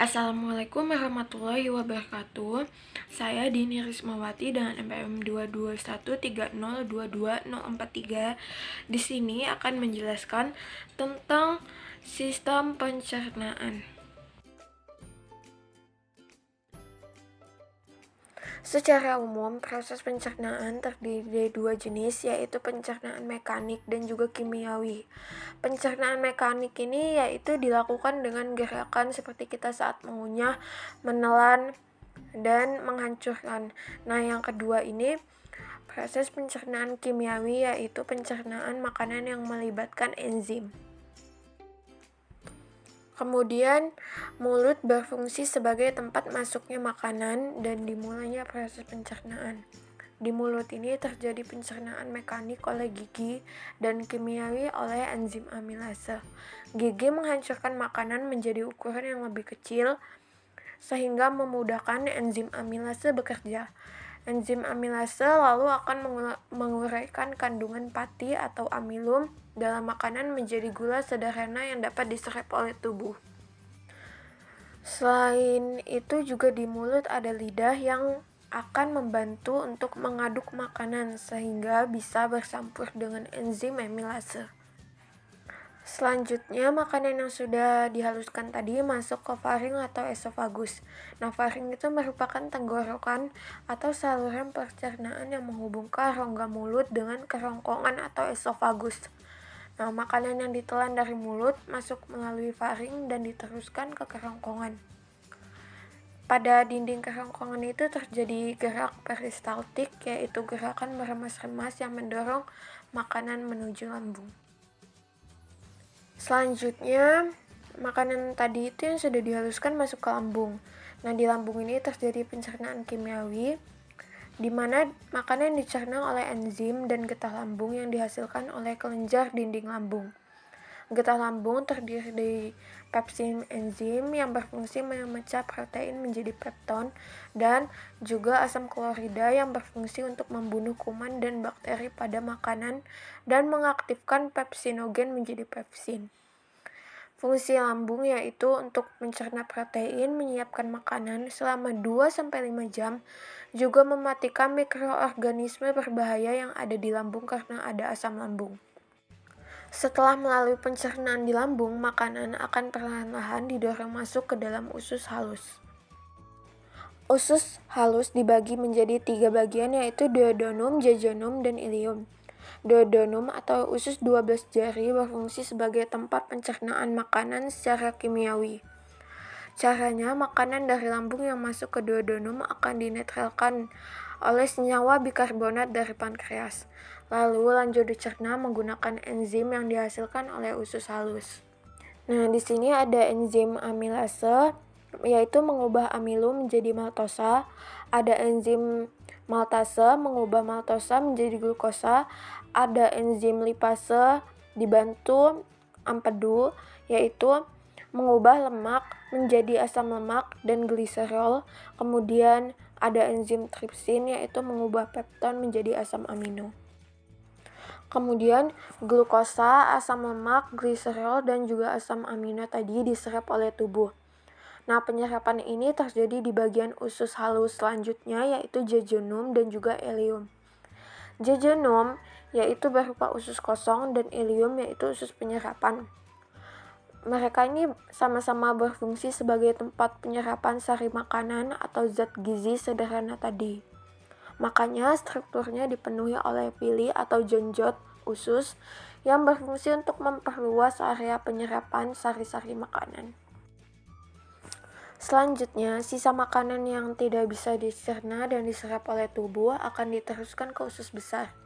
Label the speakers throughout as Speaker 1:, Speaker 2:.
Speaker 1: Assalamualaikum warahmatullahi wabarakatuh. Saya Dini Rismawati dengan NPM 22130220043. Di sini akan menjelaskan tentang sistem pencernaan. Secara umum, proses pencernaan terdiri dari dua jenis, yaitu pencernaan mekanik dan juga kimiawi. Pencernaan mekanik ini yaitu dilakukan dengan gerakan seperti kita saat mengunyah, menelan, dan menghancurkan. Nah, yang kedua ini proses pencernaan kimiawi, yaitu pencernaan makanan yang melibatkan enzim. Kemudian, mulut berfungsi sebagai tempat masuknya makanan dan dimulainya proses pencernaan. Di mulut ini terjadi pencernaan mekanik oleh gigi dan kimiawi oleh enzim amilase. Gigi menghancurkan makanan menjadi ukuran yang lebih kecil sehingga memudahkan enzim amilase bekerja. Enzim amilase lalu akan menguraikan kandungan pati atau amilum dalam makanan menjadi gula sederhana yang dapat diserap oleh tubuh. Selain itu juga di mulut ada lidah yang akan membantu untuk mengaduk makanan sehingga bisa bercampur dengan enzim amilase. Selanjutnya, makanan yang sudah dihaluskan tadi masuk ke faring atau esofagus. Nah, faring itu merupakan tenggorokan atau saluran pencernaan yang menghubungkan rongga mulut dengan kerongkongan atau esofagus. Nah, makanan yang ditelan dari mulut masuk melalui faring dan diteruskan ke kerongkongan. Pada dinding kerongkongan itu terjadi gerak peristaltik, yaitu gerakan meremas-remas yang mendorong makanan menuju lambung. Selanjutnya, makanan tadi itu yang sudah dihaluskan masuk ke lambung. Nah, di lambung ini terjadi pencernaan kimiawi, di mana makanan dicerna oleh enzim dan getah lambung yang dihasilkan oleh kelenjar dinding lambung. Getah lambung terdiri dari pepsin enzim yang berfungsi memecah protein menjadi pepton dan juga asam klorida yang berfungsi untuk membunuh kuman dan bakteri pada makanan dan mengaktifkan pepsinogen menjadi pepsin. Fungsi lambung yaitu untuk mencerna protein, menyiapkan makanan selama 2-5 jam, juga mematikan mikroorganisme berbahaya yang ada di lambung karena ada asam lambung. Setelah melalui pencernaan di lambung, makanan akan perlahan-lahan didorong masuk ke dalam usus halus. Usus halus dibagi menjadi 3 bagian, yaitu duodenum, jejunum, dan ileum. Duodenum atau usus 12 jari berfungsi sebagai tempat pencernaan makanan secara kimiawi. Caranya, makanan dari lambung yang masuk ke duodenum akan dinetralkan oleh senyawa bikarbonat dari pankreas, lalu lanjut dicerna menggunakan enzim yang dihasilkan oleh usus halus. Nah, di sini ada enzim amilase, yaitu mengubah amilum menjadi maltosa. Ada enzim maltase mengubah maltosa menjadi glukosa. Ada enzim lipase dibantu empedu, yaitu mengubah lemak menjadi asam lemak dan gliserol. Kemudian ada enzim tripsin, yaitu mengubah pepton menjadi asam amino. Kemudian glukosa, asam lemak, gliserol, dan juga asam amino tadi diserap oleh tubuh. Nah, penyerapan ini terjadi di bagian usus halus selanjutnya, yaitu jejunum dan juga ileum. Jejunum yaitu berupa usus kosong dan ileum yaitu usus penyerapan. Mereka ini sama-sama berfungsi sebagai tempat penyerapan sari makanan atau zat gizi sederhana tadi. Makanya strukturnya dipenuhi oleh pili atau jonjot usus yang berfungsi untuk memperluas area penyerapan sari-sari makanan. Selanjutnya, sisa makanan yang tidak bisa dicerna dan diserap oleh tubuh akan diteruskan ke usus besar.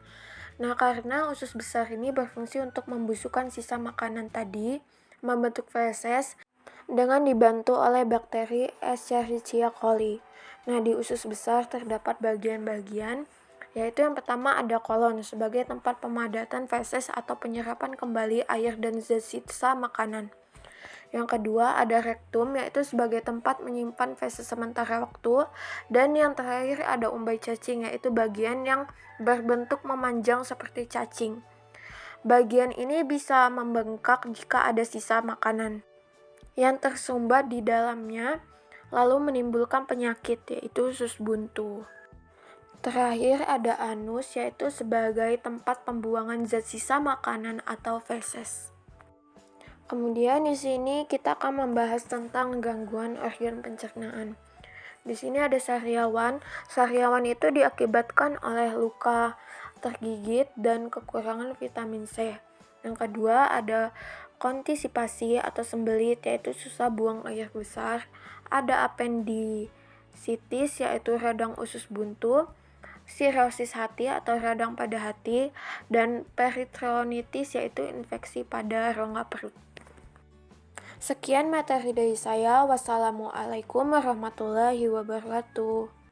Speaker 1: Nah, karena usus besar ini berfungsi untuk membusukkan sisa makanan tadi, membentuk feses dengan dibantu oleh bakteri Escherichia coli. Nah, di usus besar terdapat bagian-bagian, yaitu yang pertama ada kolon sebagai tempat pemadatan feses atau penyerapan kembali air dan zat sisa makanan. Yang kedua ada rektum, yaitu sebagai tempat menyimpan feses sementara waktu. Dan yang terakhir ada umbai cacing, yaitu bagian yang berbentuk memanjang seperti cacing. Bagian ini bisa membengkak jika ada sisa makanan yang tersumbat di dalamnya, lalu menimbulkan penyakit, yaitu usus buntu. Terakhir ada anus, yaitu sebagai tempat pembuangan zat sisa makanan atau feses. Kemudian di sini kita akan membahas tentang gangguan organ pencernaan. Di sini ada sariawan. Sariawan itu diakibatkan oleh luka, tergigit, dan kekurangan vitamin C. Yang kedua ada konstipasi atau sembelit, yaitu susah buang air besar. Ada appendisitis, yaitu radang usus buntu. Sirosis hati atau radang pada hati. Dan peritronitis, yaitu infeksi pada rongga perut. Sekian materi dari saya. Wassalamualaikum warahmatullahi wabarakatuh.